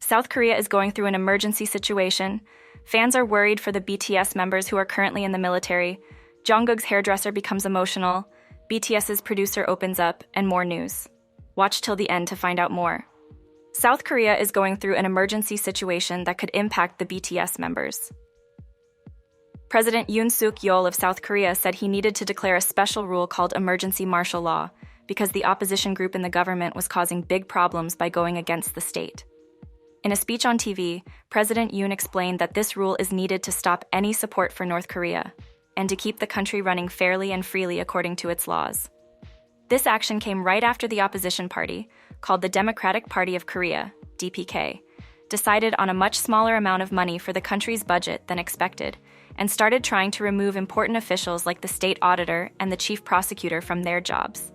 South Korea is going through an emergency situation. Fans are worried for the BTS members who are currently in the military. Jungkook's hairdresser becomes emotional. BTS's producer opens up, and more news. Watch till the end to find out more. South Korea is going through an emergency situation that could impact the BTS members. President Yoon Suk-yeol of South Korea said he needed to declare a special rule called emergency martial law because the opposition group in the government was causing big problems by going against the state. In a speech on TV, President Yoon explained that this rule is needed to stop any support for North Korea and to keep the country running fairly and freely according to its laws. This action came right after the opposition party, called the Democratic Party of Korea, DPK, decided on a much smaller amount of money for the country's budget than expected and started trying to remove important officials like the state auditor and the chief prosecutor from their jobs.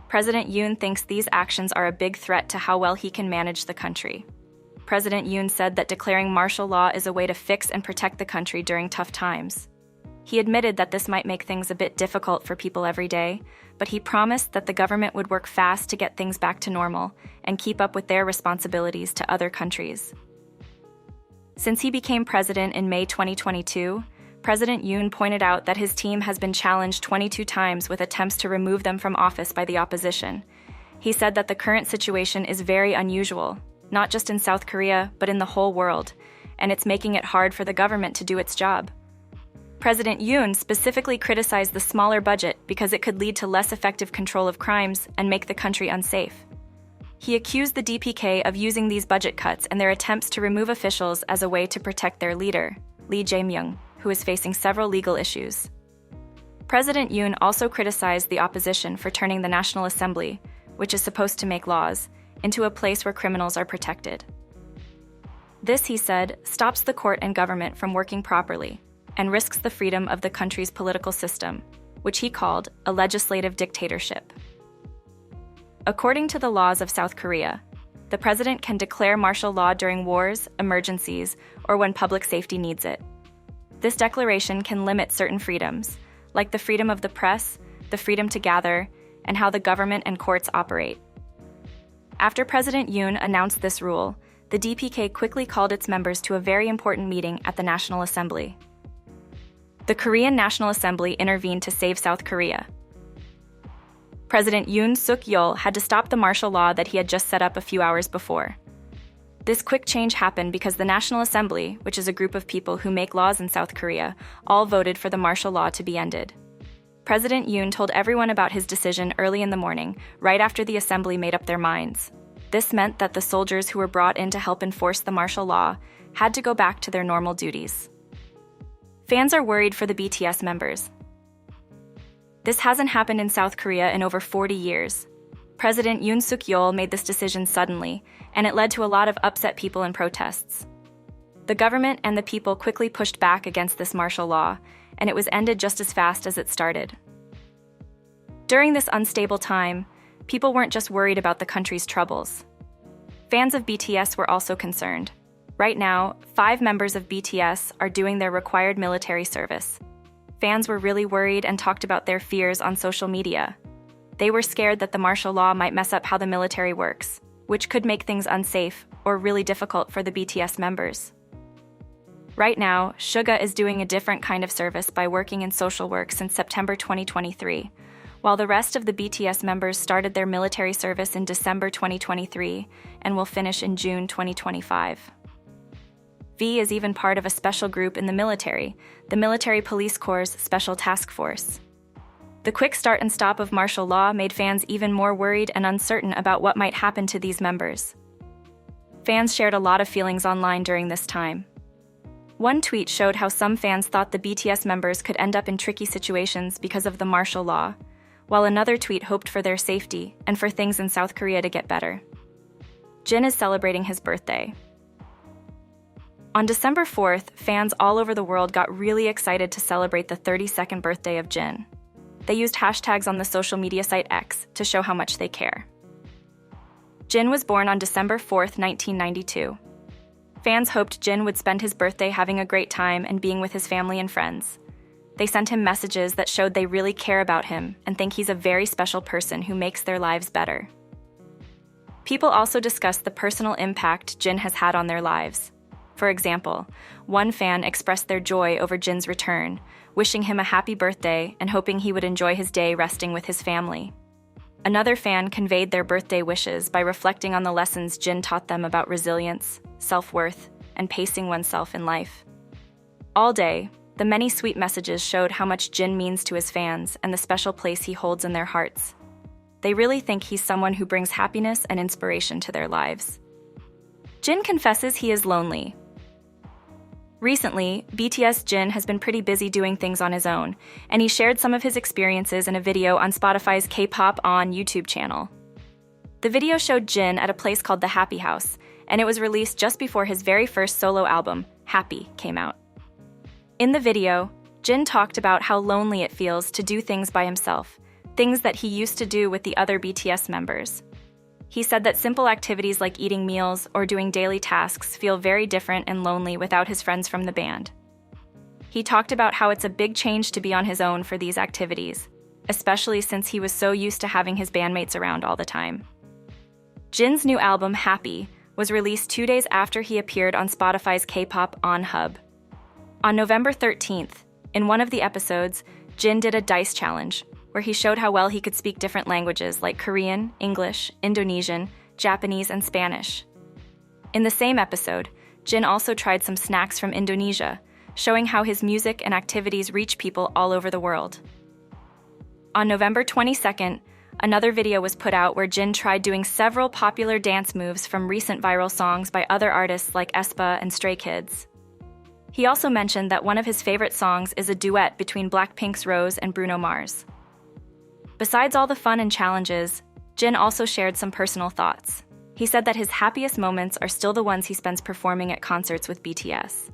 President Yoon thinks these actions are a big threat to how well he can manage the country. President Yoon said that declaring martial law is a way to fix and protect the country during tough times. He admitted that this might make things a bit difficult for people every day, but he promised that the government would work fast to get things back to normal and keep up with their responsibilities to other countries. Since he became president in May 2022, President Yoon pointed out that his team has been challenged 22 times with attempts to remove them from office by the opposition. He said that the current situation is very unusual, not just in South Korea, but in the whole world, and it's making it hard for the government to do its job. President Yoon specifically criticized the smaller budget because it could lead to less effective control of crimes and make the country unsafe. He accused the DPK of using these budget cuts and their attempts to remove officials as a way to protect their leader, Lee Jae-myung, who is facing several legal issues. President Yoon also criticized the opposition for turning the National Assembly, which is supposed to make laws, into a place where criminals are protected. This, he said, stops the court and government from working properly and risks the freedom of the country's political system, which he called a legislative dictatorship. According to the laws of South Korea, the president can declare martial law during wars, emergencies, or when public safety needs it. This declaration can limit certain freedoms, like the freedom of the press, the freedom to gather, and how the government and courts operate. After President Yoon announced this rule, the DPK quickly called its members to a very important meeting at the National Assembly. The Korean National Assembly intervened to save South Korea. President Yoon Suk-yeol had to stop the martial law that he had just set up a few hours before. This quick change happened because the National Assembly, which is a group of people who make laws in South Korea, all voted for the martial law to be ended. President Yoon told everyone about his decision early in the morning, right after the assembly made up their minds. This meant that the soldiers who were brought in to help enforce the martial law had to go back to their normal duties. Fans are worried for the BTS members. This hasn't happened in South Korea in over 40 years. President Yoon Suk-yeol made this decision suddenly, and it led to a lot of upset people and protests. The government and the people quickly pushed back against this martial law, and it was ended just as fast as it started. During this unstable time, people weren't just worried about the country's troubles. Fans of BTS were also concerned. Right now, 5 members of BTS are doing their required military service. Fans were really worried and talked about their fears on social media. They were scared that the martial law might mess up how the military works, which could make things unsafe or really difficult for the BTS members. Right now, Suga is doing a different kind of service by working in social work since September 2023, while the rest of the BTS members started their military service in December 2023 and will finish in June 2025. V is even part of a special group in the Military Police Corps' Special Task Force. The quick start and stop of martial law made fans even more worried and uncertain about what might happen to these members. Fans shared a lot of feelings online during this time. One tweet showed how some fans thought the BTS members could end up in tricky situations because of the martial law, while another tweet hoped for their safety and for things in South Korea to get better. Jin is celebrating his birthday. On December 4th, fans all over the world got really excited to celebrate the 32nd birthday of Jin. They used hashtags on the social media site X to show how much they care. Jin was born on December 4th, 1992. Fans hoped Jin would spend his birthday having a great time and being with his family and friends. They sent him messages that showed they really care about him and think he's a very special person who makes their lives better. People also discussed the personal impact Jin has had on their lives. For example, one fan expressed their joy over Jin's return, wishing him a happy birthday and hoping he would enjoy his day resting with his family. Another fan conveyed their birthday wishes by reflecting on the lessons Jin taught them about resilience, self-worth, and pacing oneself in life. All day, the many sweet messages showed how much Jin means to his fans and the special place he holds in their hearts. They really think he's someone who brings happiness and inspiration to their lives. Jin confesses he is lonely. Recently, BTS Jin has been pretty busy doing things on his own, and he shared some of his experiences in a video on Spotify's K-pop On YouTube channel. The video showed Jin at a place called the Happy House, and it was released just before his very first solo album, Happy, came out. In the video, Jin talked about how lonely it feels to do things by himself, things that he used to do with the other BTS members. He said that simple activities like eating meals or doing daily tasks feel very different and lonely without his friends from the band. He talked about how it's a big change to be on his own for these activities, especially since he was so used to having his bandmates around all the time. Jin's new album, Happy, was released 2 days after he appeared on Spotify's K-pop On Hub. On November 13th, in one of the episodes, Jin did a dice challenge, where he showed how well he could speak different languages like Korean, English, Indonesian, Japanese, and Spanish. In the same episode, Jin also tried some snacks from Indonesia, showing how his music and activities reach people all over the world. On November 22nd, another video was put out where Jin tried doing several popular dance moves from recent viral songs by other artists like aespa and Stray Kids. He also mentioned that one of his favorite songs is a duet between Blackpink's Rose and Bruno Mars. Besides all the fun and challenges, Jin also shared some personal thoughts. He said that his happiest moments are still the ones he spends performing at concerts with BTS.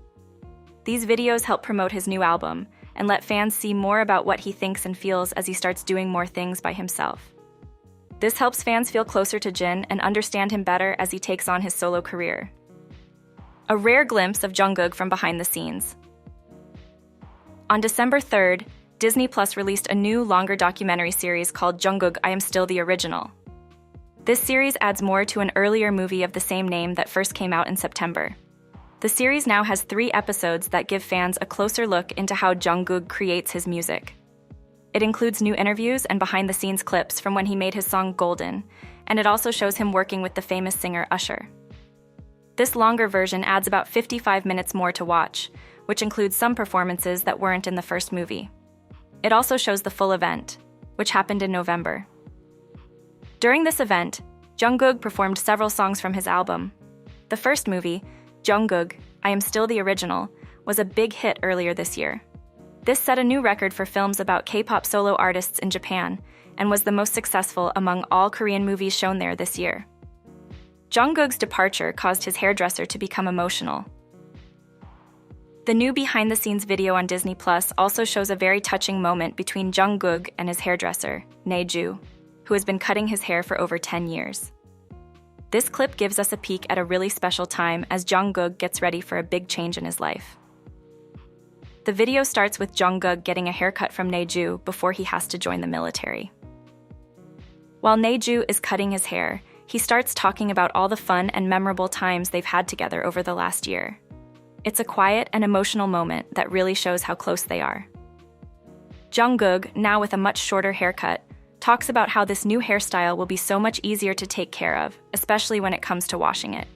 These videos help promote his new album and let fans see more about what he thinks and feels as he starts doing more things by himself. This helps fans feel closer to Jin and understand him better as he takes on his solo career. A rare glimpse of Jungkook from behind the scenes. On December 3rd, Disney Plus released a new, longer documentary series called Jungkook, I Am Still the Original. This series adds more to an earlier movie of the same name that first came out in September. The series now has 3 episodes that give fans a closer look into how Jungkook creates his music. It includes new interviews and behind-the-scenes clips from when he made his song Golden, and it also shows him working with the famous singer Usher. This longer version adds about 55 minutes more to watch, which includes some performances that weren't in the first movie. It also shows the full event, which happened in November. During this event, Jungkook performed several songs from his album. The first movie, Jungkook, I Am Still the Original, was a big hit earlier this year. This set a new record for films about K-pop solo artists in Japan and was the most successful among all Korean movies shown there this year. Jungkook's departure caused his hairdresser to become emotional. The new behind-the-scenes video on Disney Plus also shows a very touching moment between Jungkook and his hairdresser, Naeju, who has been cutting his hair for over 10 years. This clip gives us a peek at a really special time as Jungkook gets ready for a big change in his life. The video starts with Jungkook getting a haircut from Naeju before he has to join the military. While Naeju is cutting his hair, he starts talking about all the fun and memorable times they've had together over the last year. It's a quiet and emotional moment that really shows how close they are. Jungkook, now with a much shorter haircut, talks about how this new hairstyle will be so much easier to take care of, especially when it comes to washing it.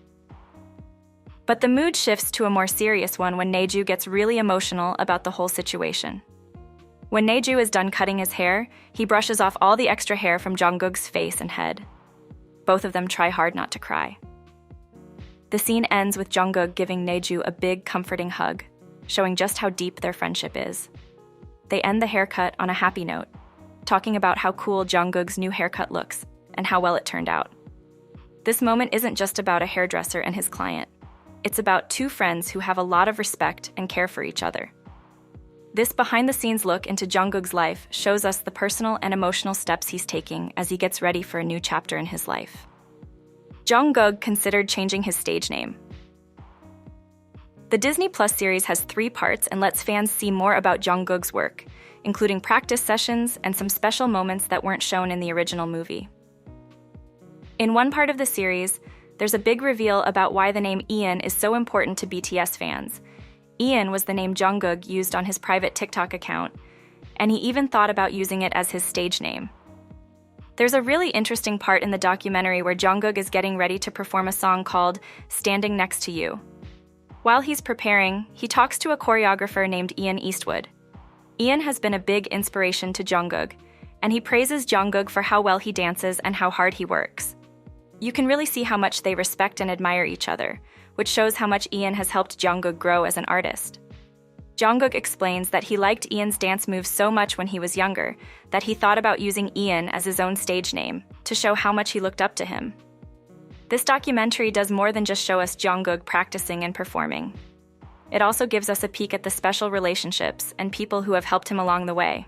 But the mood shifts to a more serious one when Naeju gets really emotional about the whole situation. When Naeju is done cutting his hair, he brushes off all the extra hair from Jungkook's face and head. Both of them try hard not to cry. The scene ends with Jungkook giving Naeju a big, comforting hug, showing just how deep their friendship is. They end the haircut on a happy note, talking about how cool Jungkook's new haircut looks and how well it turned out. This moment isn't just about a hairdresser and his client. It's about 2 friends who have a lot of respect and care for each other. This behind-the-scenes look into Jungkook's life shows us the personal and emotional steps he's taking as he gets ready for a new chapter in his life. Jungkook considered changing his stage name. The Disney Plus series has 3 parts and lets fans see more about Jungkook's work, including practice sessions and some special moments that weren't shown in the original movie. In one part of the series, there's a big reveal about why the name Ian is so important to BTS fans. Ian was the name Jungkook used on his private TikTok account, and he even thought about using it as his stage name. There's a really interesting part in the documentary where Jungkook is getting ready to perform a song called Standing Next to You. While he's preparing, he talks to a choreographer named Ian Eastwood. Ian has been a big inspiration to Jungkook, and he praises Jungkook for how well he dances and how hard he works. You can really see how much they respect and admire each other, which shows how much Ian has helped Jungkook grow as an artist. Jungkook explains that he liked Ian's dance moves so much when he was younger that he thought about using Ian as his own stage name to show how much he looked up to him. This documentary does more than just show us Jungkook practicing and performing. It also gives us a peek at the special relationships and people who have helped him along the way.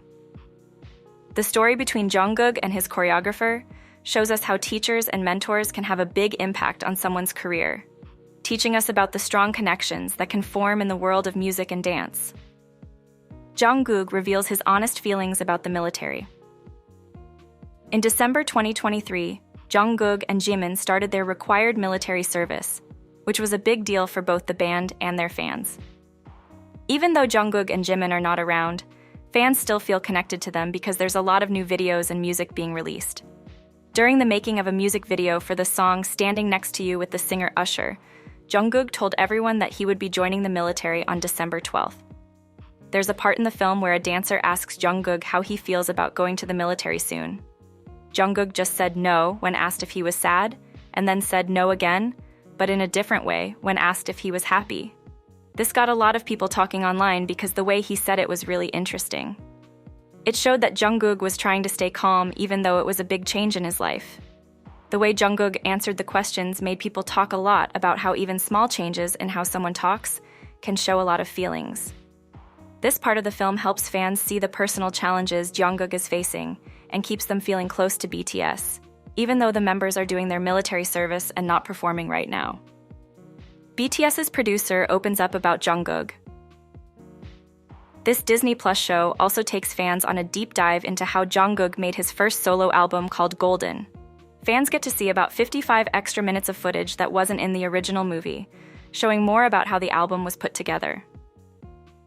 The story between Jungkook and his choreographer shows us how teachers and mentors can have a big impact on someone's career, teaching us about the strong connections that can form in the world of music and dance. Jungkook reveals his honest feelings about the military. In December 2023, Jungkook and Jimin started their required military service, which was a big deal for both the band and their fans. Even though Jungkook and Jimin are not around, fans still feel connected to them because there's a lot of new videos and music being released. During the making of a music video for the song Standing Next to You with the singer Usher, Jungkook told everyone that he would be joining the military on December 12th. There's a part in the film where a dancer asks Jungkook how he feels about going to the military soon. Jungkook just said no when asked if he was sad, and then said no again, but in a different way when asked if he was happy. This got a lot of people talking online because the way he said it was really interesting. It showed that Jungkook was trying to stay calm even though it was a big change in his life. The way Jungkook answered the questions made people talk a lot about how even small changes in how someone talks can show a lot of feelings. This part of the film helps fans see the personal challenges Jungkook is facing and keeps them feeling close to BTS, even though the members are doing their military service and not performing right now. BTS's producer opens up about Jungkook. This Disney Plus show also takes fans on a deep dive into how Jungkook made his first solo album called Golden. Fans get to see about 55 extra minutes of footage that wasn't in the original movie, showing more about how the album was put together.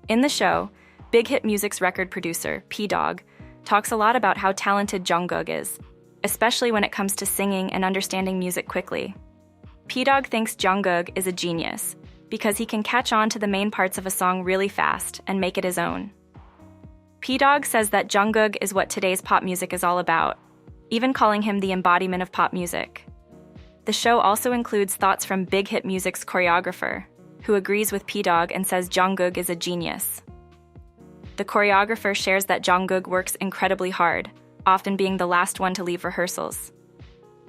In the show, Big Hit Music's record producer, P-Dog, talks a lot about how talented Jungkook is, especially when it comes to singing and understanding music quickly. P-Dog thinks Jungkook is a genius because he can catch on to the main parts of a song really fast and make it his own. P-Dog says that Jungkook is what today's pop music is all about, even calling him the embodiment of pop music. The show also includes thoughts from Big Hit Music's choreographer, who agrees with P-Dog and says Jungkook is a genius. The choreographer shares that Jungkook works incredibly hard, often being the last one to leave rehearsals.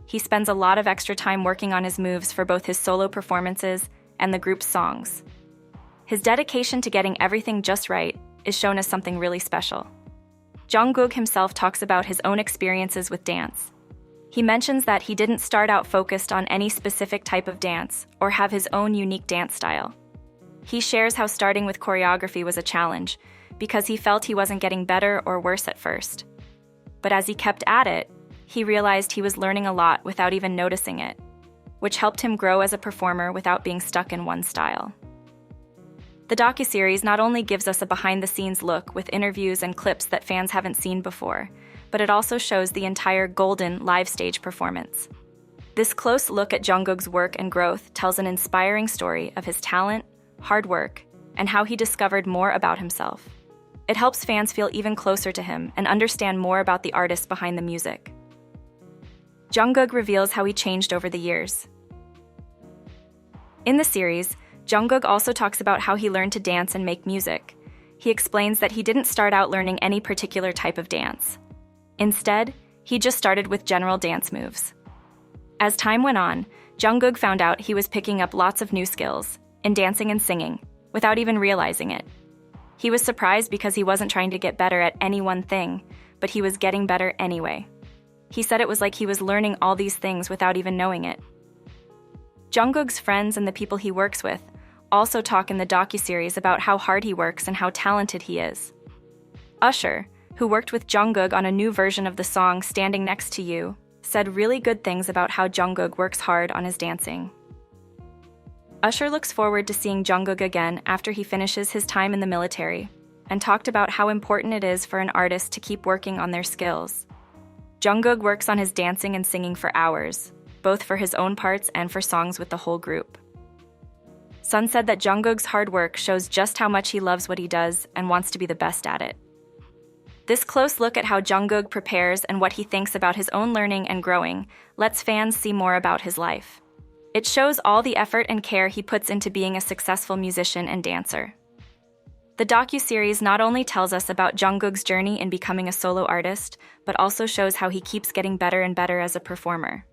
He spends a lot of extra time working on his moves for both his solo performances and the group's songs. His dedication to getting everything just right is shown as something really special. Jungkook himself talks about his own experiences with dance. He mentions that he didn't start out focused on any specific type of dance or have his own unique dance style. He shares how starting with choreography was a challenge because he felt he wasn't getting better or worse at first. But as he kept at it, he realized he was learning a lot without even noticing it, which helped him grow as a performer without being stuck in one style. The docuseries not only gives us a behind-the-scenes look with interviews and clips that fans haven't seen before, but it also shows the entire Golden live stage performance. This close look at Jungkook's work and growth tells an inspiring story of his talent, hard work, and how he discovered more about himself. It helps fans feel even closer to him and understand more about the artist behind the music. Jungkook reveals how he changed over the years. In the series, Jungkook also talks about how he learned to dance and make music. He explains that he didn't start out learning any particular type of dance. Instead, he just started with general dance moves. As time went on, Jungkook found out he was picking up lots of new skills in dancing and singing without even realizing it. He was surprised because he wasn't trying to get better at any one thing, but he was getting better anyway. He said it was like he was learning all these things without even knowing it. Jungkook's friends and the people he works with also talk in the docuseries about how hard he works and how talented he is. Usher, who worked with Jungkook on a new version of the song Standing Next to You, said really good things about how Jungkook works hard on his dancing. Usher looks forward to seeing Jungkook again after he finishes his time in the military, and talked about how important it is for an artist to keep working on their skills. Jungkook works on his dancing and singing for hours, both for his own parts and for songs with the whole group. Sun said that Jungkook's hard work shows just how much he loves what he does and wants to be the best at it. This close look at how Jungkook prepares and what he thinks about his own learning and growing lets fans see more about his life. It shows all the effort and care he puts into being a successful musician and dancer. The docuseries not only tells us about Jungkook's journey in becoming a solo artist, but also shows how he keeps getting better and better as a performer.